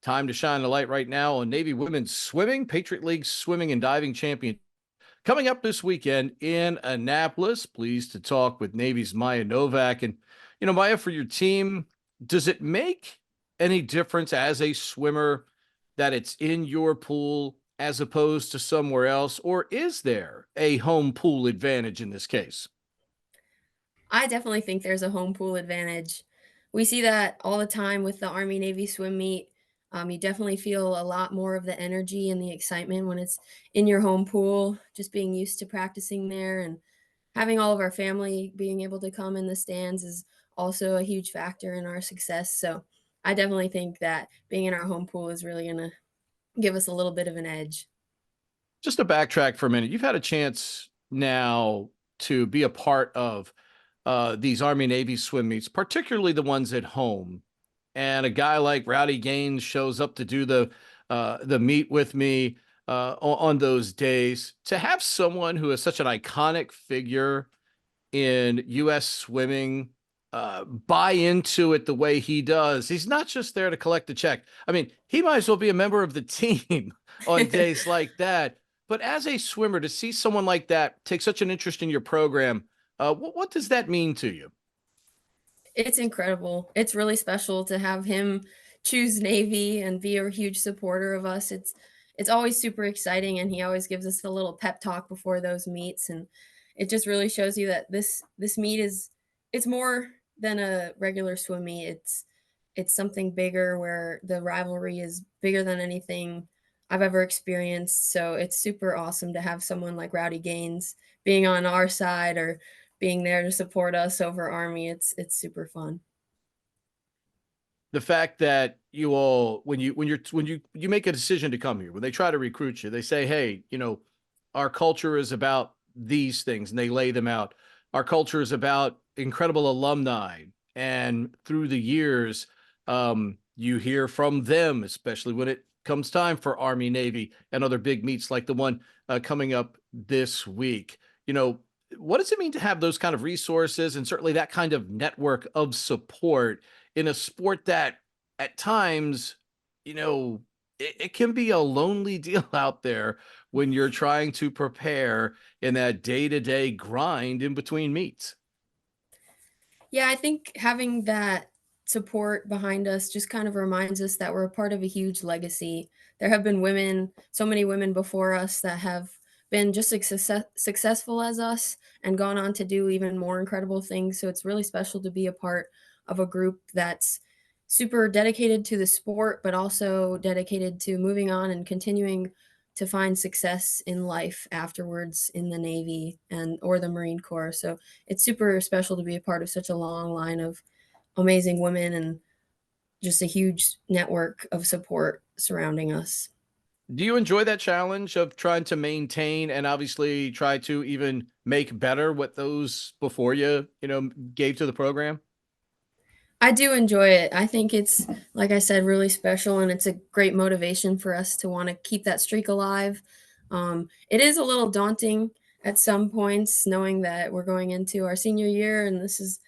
Time to shine a light right now on Navy women's swimming, Patriot League swimming and diving champion. Coming up this weekend in Annapolis, pleased to talk with Navy's Maya Novack. And, Maya, for your team, does it make any difference as a swimmer that it's in your pool as opposed to somewhere else? Or is there a home pool advantage in this case? I definitely think there's a home pool advantage. We see that all the time with the Army Navy swim meet. You definitely feel a lot more of the energy and the excitement when it's in your home pool, just being used to practicing there and having all of our family being able to come in the stands is also a huge factor in our success. So I definitely think that being in our home pool is really going to give us a little bit of an edge. Just to backtrack for a minute, you've had a chance now to be a part of these Army Navy swim meets, particularly the ones at home. And a guy like Rowdy Gaines shows up to do the meet with me on those days. To have someone who is such an iconic figure in U.S. swimming buy into it the way he does, he's not just there to collect the check. I mean, he might as well be a member of the team on days like that. But as a swimmer, to see someone like that take such an interest in your program, what does that mean to you? It's incredible. It's really special to have him choose Navy and be a huge supporter of us. It's always super exciting, and he always gives us a little pep talk before those meets, and it just really shows you that this meet is it's more than a regular swim meet. It's something bigger where the rivalry is bigger than anything I've ever experienced. So it's super awesome to have someone like Rowdy Gaines being on our side or being there to support us over Army. It's super fun. The fact that you all, when you make a decision to come here, when they try to recruit you, they say, hey, our culture is about these things, and they lay them out. Our culture is about incredible alumni, and through the years, you hear from them, especially when it comes time for Army, Navy, and other big meets like the one coming up this week. What does it mean to have those kind of resources and certainly that kind of network of support in a sport that at times, it can be a lonely deal out there when you're trying to prepare in that day-to-day grind in between meets? Yeah, I think having that support behind us just kind of reminds us that we're a part of a huge legacy. There have been women, so many women before us that have been just as successful as us and gone on to do even more incredible things. So it's really special to be a part of a group that's super dedicated to the sport, but also dedicated to moving on and continuing to find success in life afterwards in the Navy and or the Marine Corps. So it's super special to be a part of such a long line of amazing women and just a huge network of support surrounding us. Do you enjoy that challenge of trying to maintain and obviously try to even make better what those before you, gave to the program? I do enjoy it. I think it's, like I said, really special, and it's a great motivation for us to want to keep that streak alive. It is a little daunting at some points, knowing that we're going into our senior year, and this is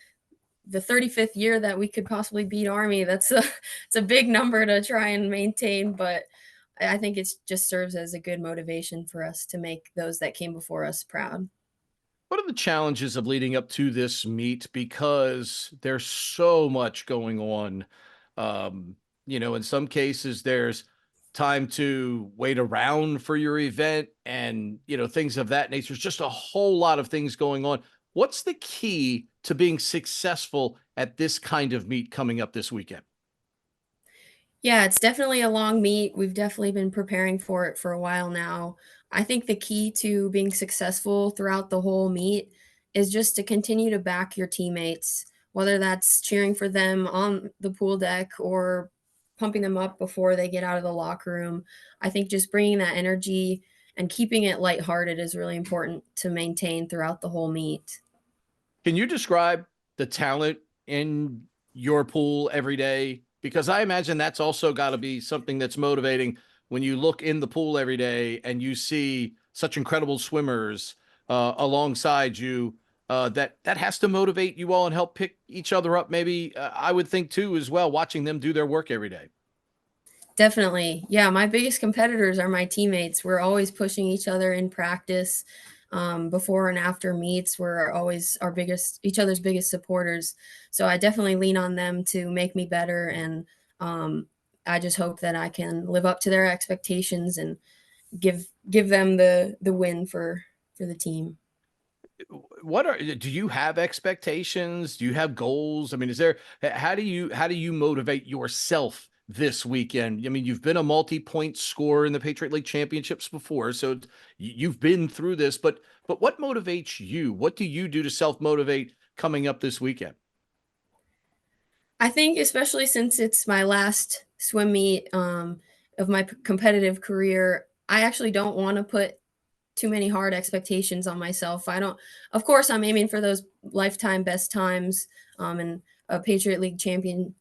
the 35th year that we could possibly beat Army. That's a it's a big number to try and maintain, but I think it just serves as a good motivation for us to make those that came before us proud. What are the challenges of leading up to this meet? Because there's so much going on. In some cases, there's time to wait around for your event and, things of that nature. There's just a whole lot of things going on. What's the key to being successful at this kind of meet coming up this weekend? Yeah, it's definitely a long meet. We've definitely been preparing for it for a while now. I think the key to being successful throughout the whole meet is just to continue to back your teammates, whether that's cheering for them on the pool deck or pumping them up before they get out of the locker room. I think just bringing that energy and keeping it lighthearted is really important to maintain throughout the whole meet. Can you describe the talent in your pool every day? Because I imagine that's also got to be something that's motivating when you look in the pool every day and you see such incredible swimmers alongside you. That has to motivate you all and help pick each other up. Maybe I would think too as well, watching them do their work every day. Definitely. Yeah, my biggest competitors are my teammates. We're always pushing each other in practice. Before and after meets, we're always each other's biggest supporters. So I definitely lean on them to make me better, and um, I just hope that I can live up to their expectations and give them the win for the team. Do you have expectations? Do you have goals? I mean, how do you motivate yourself this weekend? I mean, you've been a multi-point scorer in the Patriot League Championships before, so you've been through this, but what motivates you? What do you do to self-motivate coming up this weekend? I think especially since it's my last swim meet of my competitive career, I actually don't want to put too many hard expectations on myself. I don't, of course, I'm aiming for those lifetime best times and a Patriot League championship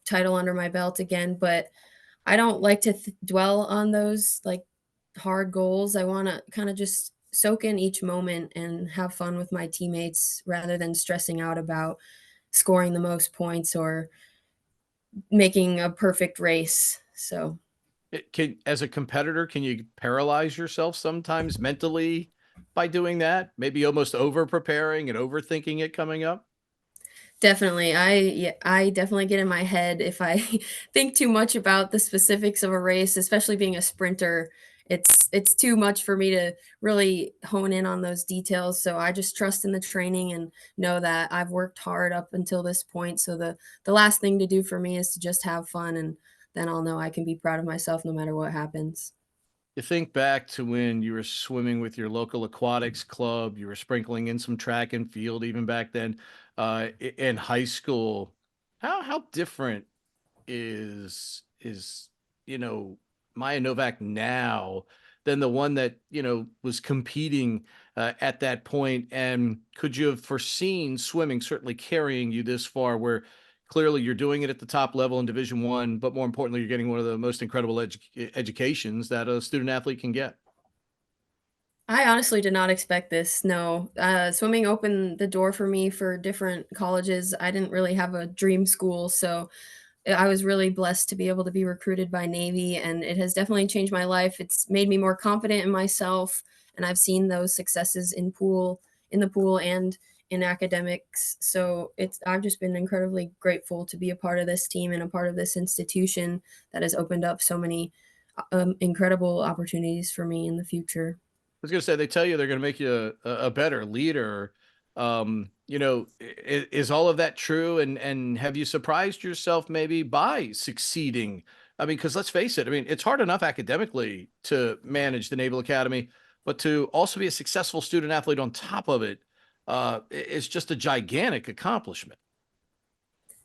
title under my belt again, but I don't like to dwell on those like hard goals. I want to kind of just soak in each moment and have fun with my teammates rather than stressing out about scoring the most points or making a perfect race. So As a competitor, can you paralyze yourself sometimes mentally by doing that? Maybe almost over preparing and overthinking it coming up? definitely. I definitely get in my head if I think too much about the specifics of a race, especially being a sprinter. It's too much for me to really hone in on those details. So I just trust in the training and know that I've worked hard up until this point. So the last thing to do for me is to just have fun, and then I'll know I can be proud of myself no matter what happens. You think back to when you were swimming with your local aquatics club, you were sprinkling in some track and field even back then, in high school. How different is you know Maya Novack now than the one that was competing at that point? And could you have foreseen swimming certainly carrying you this far, where clearly you're doing it at the top level in Division 1, but more importantly, you're getting one of the most incredible educations that a student athlete can get? I honestly did not expect this. No, swimming opened the door for me for different colleges. I didn't really have a dream school, so I was really blessed to be able to be recruited by Navy, and it has definitely changed my life. It's made me more confident in myself, and I've seen those successes in the pool, and in academics. So I've just been incredibly grateful to be a part of this team and a part of this institution that has opened up so many incredible opportunities for me in the future. Was gonna say, they tell you they're gonna make you a better leader. Is all of that true? And have you surprised yourself maybe by succeeding? I mean, because let's face it, I mean, it's hard enough academically to manage the Naval Academy, but to also be a successful student athlete on top of it, it's just a gigantic accomplishment.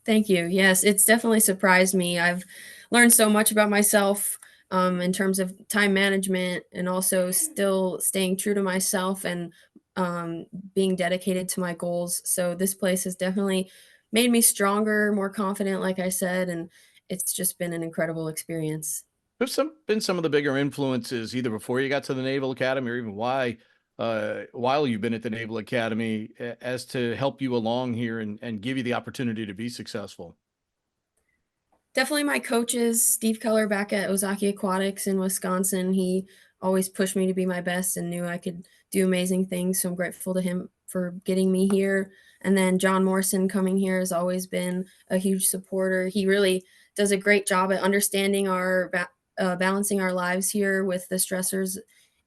Thank you. Yes, it's definitely surprised me. I've learned so much about myself in terms of time management and also still staying true to myself and um, being dedicated to my goals. So this place has definitely made me stronger, more confident, like I said, and it's just been an incredible experience. Who've been some of the bigger influences either before you got to the Naval Academy, or even while you've been at the Naval Academy, as to help you along here and give you the opportunity to be successful? Definitely my coaches, Steve Keller back at Ozaki Aquatics in Wisconsin. He always pushed me to be my best and knew I could do amazing things. So I'm grateful to him for getting me here. And then John Morrison coming here has always been a huge supporter. He really does a great job at understanding balancing our lives here with the stressors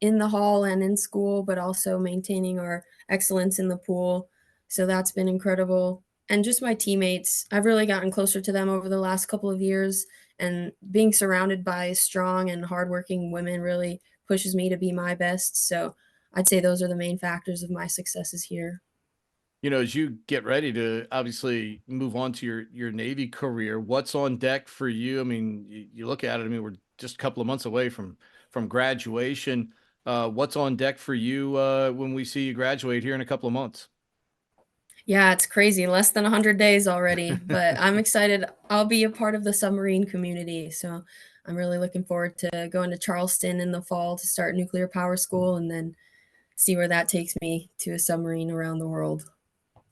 in the hall and in school, but also maintaining our excellence in the pool. So that's been incredible. And just my teammates, I've really gotten closer to them over the last couple of years, and being surrounded by strong and hardworking women really pushes me to be my best. So I'd say those are the main factors of my successes here. As you get ready to obviously move on to your Navy career, what's on deck for you? I mean, you look at it. I mean, we're just a couple of months away from graduation. What's on deck for you when we see you graduate here in a couple of months? Yeah, it's crazy. Less than 100 days already, but I'm excited. I'll be a part of the submarine community. So I'm really looking forward to going to Charleston in the fall to start nuclear power school and then see where that takes me to a submarine around the world.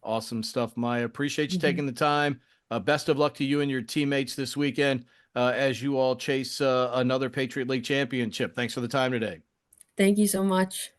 Awesome stuff, Maya. Appreciate you Mhm. taking the time. Best of luck to you and your teammates this weekend. as you all chase another Patriot League championship. Thanks for the time today. Thank you so much.